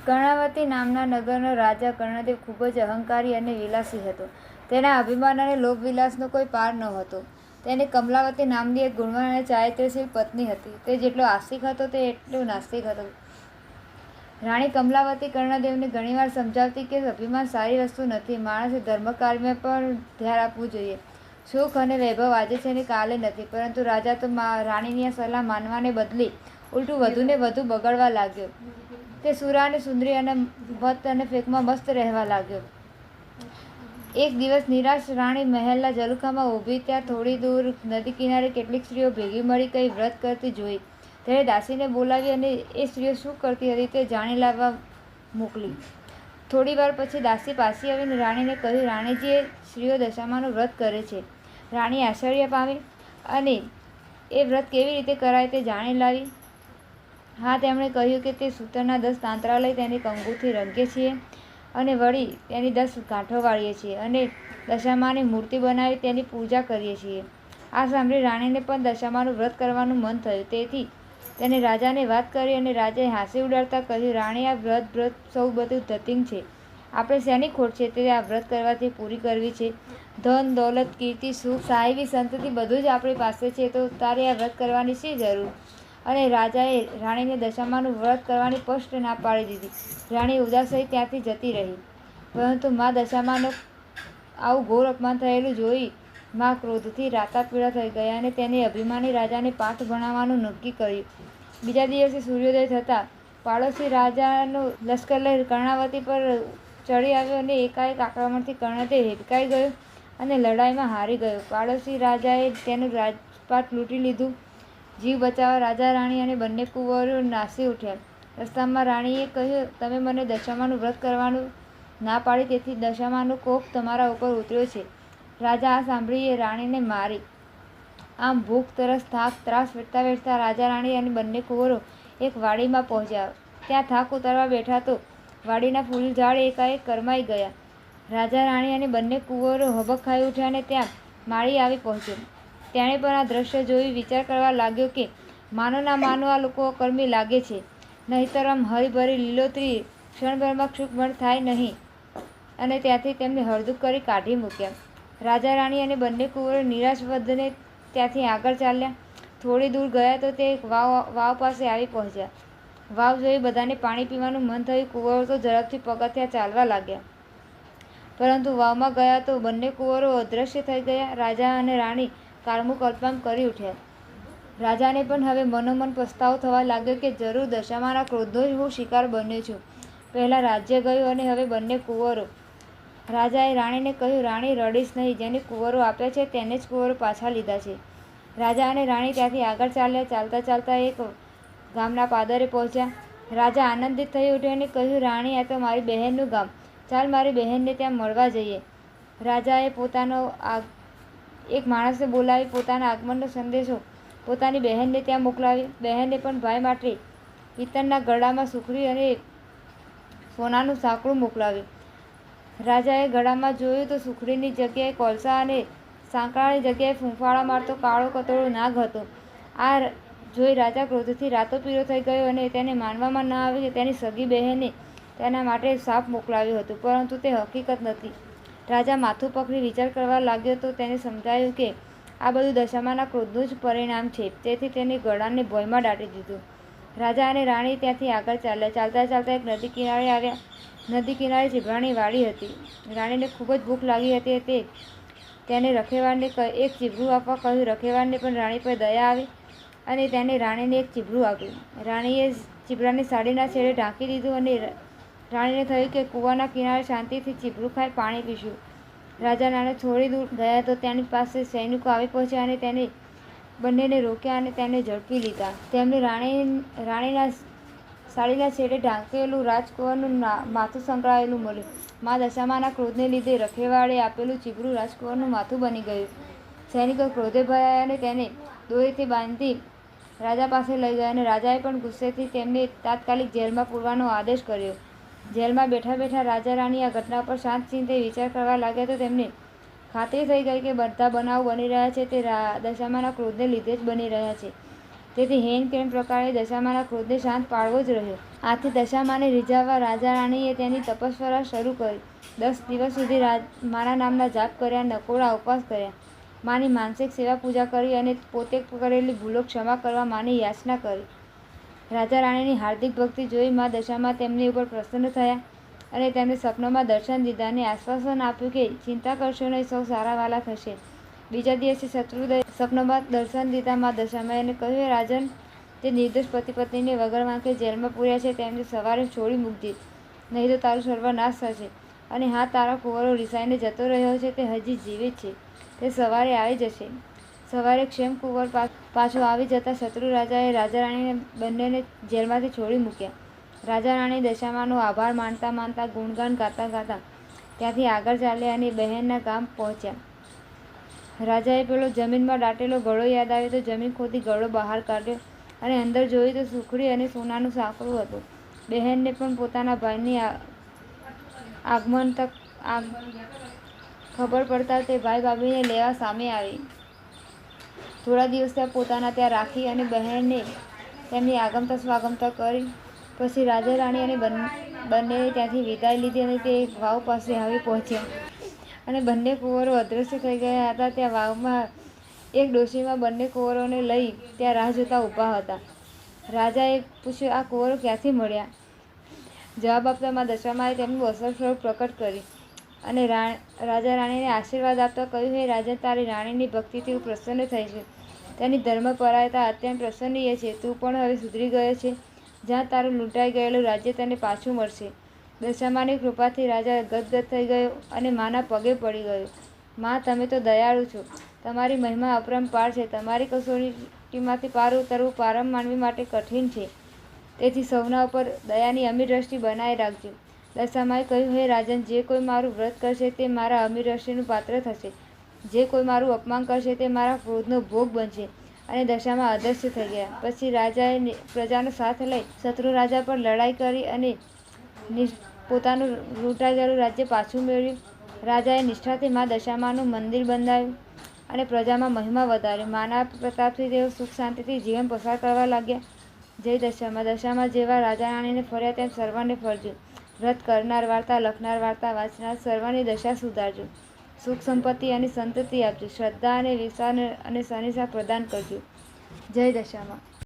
કર્ણાવતી નામના નગરનો રાજા કર્ણદેવ ખૂબ જ અહંકારી અને વિલાસી હતો. તેના અભિમાન અને લોભવિલાસનો કોઈ પાર નહોતો. તેની કમલાવતી નામની એક ગુણવાન અને ચારિત્ર્યશીલ પત્ની હતી. તે જેટલો આસ્તિક હતો તે એટલો નાસ્તિક હતો. રાણી કમલાવતી કર્ણદેવને ઘણીવાર સમજાવતી કે અભિમાન સારી વસ્તુ નથી. માણસે ધર્મકાર્યમાં પણ ધ્યાન આપવું જોઈએ. સુખ અને વૈભવ આજે છે ને કાલે નથી. પરંતુ રાજા તો રાણીની આ સલાહ માનવાને બદલે ઉલટું વધુને વધુ બગડવા લાગ્યો. તે સુરા અને સુંદરી અને મત અને ફેંકમાં મસ્ત રહેવા લાગ્યો. એક દિવસ નિરાશ રાણી મહેલના ઝરૂખામાં ઊભી ત્યાં થોડી દૂર નદી કિનારે કેટલીક સ્ત્રીઓ ભેગી મળી કંઈ વ્રત કરતી જોઈ. તેણે દાસીને બોલાવી અને એ સ્ત્રીઓ શું કરતી હતી તે જાણી લાવવા મોકલી. થોડી વાર પછી દાસી પાછી આવીને રાણીને કહ્યું, રાણીજી, એ સ્ત્રીઓ દશામાનું વ્રત કરે છે. રાણી આશ્ચર્ય પામી અને એ વ્રત કેવી રીતે કરાય તે જાણી લાવી. હા, તેમણે કહ્યું કે તે સૂતરના 10 તાંતરા લઈ તેની કંકુથી રંગીએ છીએ અને વળી તેની 10 ગાંઠો વાળીએ છીએ અને દશામાની મૂર્તિ બનાવી તેની પૂજા કરીએ છીએ. આ સાંભળી રાણીને પણ દશામાનું વ્રત કરવાનું મન થયું. તેથી તેને રાજાને વાત કરી અને રાજાએ હાંસી ઉડાડતા કહ્યું, રાણી, આ વ્રત સૌ બધું ધતિંગ છે. આપણે શેની ખોટ છે તે આ વ્રત કરવાથી પૂરી કરવી છે. ધન, દોલત, કીર્તિ, સુખ, સાહેબી, સંતતિ બધું જ આપણી પાસે છે, તો તારે આ વ્રત કરવાની શી જરૂર? અને રાજાએ રાણીને દશામાનું વ્રત કરવાની સ્પષ્ટ ના પાડી દીધી. રાણી ઉદાસ થઈ ત્યાંથી જતી રહી. પરંતુ મા દશામાનું આવું ઘોર અપમાન થયેલું જોઈ મા ક્રોધથી રાતાપીળા થઈ ગયા અને તેને અભિમાની રાજાને પાઠ ભણાવવાનું નક્કી કર્યું. બીજા દિવસે સૂર્યોદય થતાં પાડોશી રાજાનો લશ્કર લઈ કર્ણાવતી પર ચડી આવ્યો અને એકાએક આક્રમણથી કર્ણદેવ હેબકાઈ ગયો અને લડાઈમાં હારી ગયો. પાડોશી રાજાએ તેનું રાજપાટ લૂંટી લીધું. જીવ બચાવવા રાજા રાણી અને બંને કુંવરો નાસી ઉઠ્યા. રસ્તામાં રાણીએ કહ્યું, તમે મને દશામાનું વ્રત કરવાનું ના પાડી તેથી દશામાનો કોપ તમારા ઉપર ઉતર્યો છે. રાજા આ સાંભળીએ રાણીને મારી. આમ ભૂખ, તરસ, થાક, ત્રાસ વેઠતા વેઠતા રાજા રાણી અને બંને કુંવરો એક વાડીમાં પહોંચ્યા. ત્યાં થાક ઉતારવા બેઠા તો વાડીના ફૂલ ઝાડ એકાએક કરમાઈ ગયા. રાજા રાણી અને બંને કુંવરો હબક ખાઈ ઉઠ્યા અને ત્યાં માળી આવી પહોંચ્યો. તેણે પણ આ દ્રશ્ય જોઈ વિચાર કરવા લાગ્યો કે માનો ના માનો આ લોકો અકર્મી લાગે છે. નહીંતર આમ હરીભરી લીલોતરી ક્ષણભરમાં ક્ષુભ્ણ થાય નહીં. અને ત્યાંથી તેમને હળદૂત કરી કાઢી મૂક્યા. રાજા રાણી અને બંને કુંવરો નિરાશ વધને ત્યાંથી આગળ ચાલ્યા. થોડી દૂર ગયા તો તે એક વાવ પાસે આવી પહોંચ્યા. વાવ જોઈ બધાને પાણી પીવાનું મન થયું. કુંવરો તો ઝડપથી પગથિયાં ચાલવા લાગ્યા. પરંતુ વાવમાં ગયા તો બંને કુંવરો અદૃશ્ય થઈ ગયા. રાજા અને રાણી કાળમુખ અલ્પામ કરી ઉઠ્યા. રાજાને પણ હવે મનોમન પસ્તાવો થવા લાગ્યો કે જરૂર દશામાના ક્રોધનો જ હું શિકાર બન્યો છું. પહેલાં રાજ્ય ગયું અને હવે બંને કુંવરો. રાજાએ રાણીને કહ્યું, રાણી, રડીશ નહીં. જેને કુંવરો આપ્યા છે તેને જ કુંવરો પાછા લીધા છે. રાજા અને રાણી ત્યાંથી આગળ ચાલ્યા. ચાલતા ચાલતા એક ગામના પાદરે પહોંચ્યા. રાજા આનંદિત થઈ ઉઠ્યો અને કહ્યું, રાણી, આ તો મારી બહેનનું ગામ. ચાલ મારી બહેનને ત્યાં મળવા જઈએ. રાજાએ પોતાનો એક માણસને બોલાવી પોતાના આગમનનો સંદેશો પોતાની બહેનને ત્યાં મોકલાવી. બહેને પણ ભાઈ માટે પિત્તળના ગળામાં સુખડી અને સોનાનું સાંકળું મોકલાવ્યું. રાજાએ ગળામાં જોયું તો સુખડીની જગ્યાએ કોલસા અને સાંકળાની જગ્યાએ ફૂંફાળા મારતો કાળો કતરો નાગ હતો. આ જોઈ રાજા ક્રોધથી રાતોપીળો થઈ ગયો અને તેને માનવામાં ન આવ્યું કે તેની સગી બહેને તેના માટે સાપ મોકલાવ્યો હતો, પરંતુ તે હકીકત નથી. રાજા માથું પકડી વિચાર કરવા લાગ્યો તો તેને સમજાયું કે આ બધું દશામાના ક્રોધનું જ પરિણામ છે. તેથી તેને ગળાને ભોંયમાં દાટી દીધું. રાજા અને રાણી ત્યાંથી આગળ ચાલ્યા. ચાલતા ચાલતા એક નદી કિનારે આવ્યા. નદી કિનારે ચીભરાની વાડી હતી. રાણીને ખૂબ જ ભૂખ લાગી હતી. તેને રખેવાળને એક ચીભરું આપવા કહ્યું. રખેવાળને પણ રાણી પર દયા આવી અને તેને રાણીને એક ચીભરું આપ્યું. રાણીએ ચીભરાને સાડીના છેડે ઢાંકી દીધું અને રાણીને થયું કે કૂવાના કિનારે શાંતિથી ચીભરું ખાઈ પાણી પીશું. રાજા રાણી થોડી દૂર ગયા તો તેની પાસે સૈનિકો આવી પહોંચ્યા અને તેને બંનેને રોક્યા અને તેને ઝડપી લીધા. તેમને રાણીના સાડીના છેડે ઢાંકેલું રાજકુંવરનું માથું સંકળાયેલું મળ્યું. મા દશામાના ક્રોધને લીધે રખેવાળે આપેલું ચીભરું રાજકુંવરનું માથું બની ગયું. સૈનિકો ક્રોધે ભરાયા અને તેને દોરીથી બાંધી રાજા પાસે લઈ ગયા અને રાજાએ પણ ગુસ્સેથી તેમને તાત્કાલિક જેલમાં પૂરવાનો આદેશ કર્યો. જેલમાં બેઠા બેઠા રાજા રાણી આ ઘટના પર શાંત ચિત્તે વિચાર કરવા લાગ્યા તો તેમને ખાતરી થઈ ગઈ કે બધા બનાવો બની રહ્યા છે તે દશામાના ક્રોધને લીધે જ બની રહ્યા છે. તેથી હેન કેન પ્રકારે દશામાના ક્રોધને શાંત પાડવો જ રહ્યો. આથી દશામાને રીઝવવા રાજા રાણીએ તેની તપસ્યા શરૂ કરી. 10 દિવસ સુધી માના નામના જાપ કર્યા, નકોડા ઉપવાસ કર્યા, માની માનસિક સેવા પૂજા કરી અને પોતે કરેલી ભૂલો ક્ષમા કરવા માની યાચના કરી. રાજા રાણીની હાર્દિક ભક્તિ જોઈ મા દશામા તેમની ઉપર પ્રસન્ન થયા અને તેમને સ્વપ્નમાં દર્શન દીધા અને આશ્વાસન આપ્યું કે ચિંતા કરશો નહીં, સૌ સારા વાલા થશે. બીજા દિવસે શત્રુદયે સ્વપ્નમાં દર્શન દીધા મા દશામાએ એને કહ્યું, હે રાજન, તે નિર્દોષ પતિ પત્નીને વગર વાંકે જેલમાં પૂર્યા છે તેમને સવારે છોડી મૂકજે, નહીં તો તારું સર્વનાશ થશે. અને હા, તારો કુંવરો રિસાઈને જતો રહ્યો છે તે હજી જીવિત છે, તે સવારે આવી જશે. સવારે ક્ષેમ કુંવર પાછો આવી જતાં શત્રુ રાજાએ રાજા રાણીને બંનેને જેલમાંથી છોડી મૂક્યા. રાજા રાણી દશામાનો આભાર માનતા માનતા ગુણગાન ગાતા ગાતા ત્યાંથી આગળ ચાલ્યા અને બહેનના ગામ પહોંચ્યા. રાજાએ પેલો જમીનમાં દાટેલો ઘડો યાદ આવ્યો તો જમીન ખોદી ઘડો બહાર કાઢ્યો અને અંદર જોયું તો સુખડી અને સોનાનું સાંકળું હતું. બહેનને પણ પોતાના ભાઈની આગમન ખબર પડતા તે ભાઈ ભાભીને લેવા સામે આવી. થોડા દિવસ ત્યાં રાખી અને બહેનને તેમની આગમતા સ્વાગમતા કરી. પછી રાજા રાણી અને બંનેએ ત્યાંથી વિદાય લીધી અને તે એક વાવ પાસે આવી પહોંચ્યા અને બંને કુંવરો અદૃશ્ય થઈ ગયા હતા. ત્યાં વાવમાં એક ડોશીમાં બંને કુંવરોને લઈ ત્યાં રાહ જોતા ઊભા હતા. રાજાએ પૂછ્યું, આ કુંવરો ક્યાંથી મળ્યા? જવાબ આપતા મા દશામાએ તેમનું અસલ સ્વરૂપ પ્રકટ કરી અને રાજા રાણીને આશીર્વાદ આપતા કહ્યું, હે રાજન, તારી રાણીની ભક્તિથી હું પ્રસન્ન થઈ છું. તેની ધર્મપરાયણતા અત્યંત પ્રસન્નીય છે. તું પણ હવે સુધરી ગયો છે. જ્યાં તારું લૂંટાઈ ગયેલું રાજ્ય તને પાછું મળશે. દશામાની કૃપાથી રાજા ગદગદ થઈ ગયો અને માના પગે પડી ગયો. મા, તમે તો દયાળુ છો, તમારી મહિમા અપરંપાર છે. તમારી કસોટીમાંથી પાર ઉતરવું પારમ માનવી માટે કઠિન છે. તેથી સૌના ઉપર દયાની અમીર દ્રષ્ટિ બનાવી રાખજો. દશામાએ કહ્યું, હે રાજન, જે કોઈ મારું વ્રત કરશે તે મારા અમીર દ્રષ્ટિનું પાત્ર થશે. જે કોઈ મારું અપમાન કરશે તે મારા ક્રોધનો ભોગ બનશે. અને દશામાં અદૃશ્ય થઈ ગયા. પછી રાજાએ પ્રજાનો સાથ લઈ શત્રુ રાજા પર લડાઈ કરી અને પોતાનું લૂંટાઈ ગયેલું રાજ્ય પાછું મેળવ્યું. રાજાએ નિષ્ઠાથી મા દશામાનું મંદિર બંધાવ્યું અને પ્રજામાં મહિમા વધારી. માના પ્રતાપથી તેઓ સુખ શાંતિથી જીવન પસાર કરવા લાગ્યા. જય દશામા. દશામા જેવા રાજા રાણીને ફર્યા તેમ સર્વને ફરજો. વ્રત કરનાર, વાર્તા લખનાર, વાર્તા વાંચનાર સર્વની દશા સુધારજો. સુખ સંપત્તિ અને સંતતિ આપજો. શ્રદ્ધા અને વિશ્વાસ અને સનિષ્ઠા પ્રદાન કરજો. જય દશામા.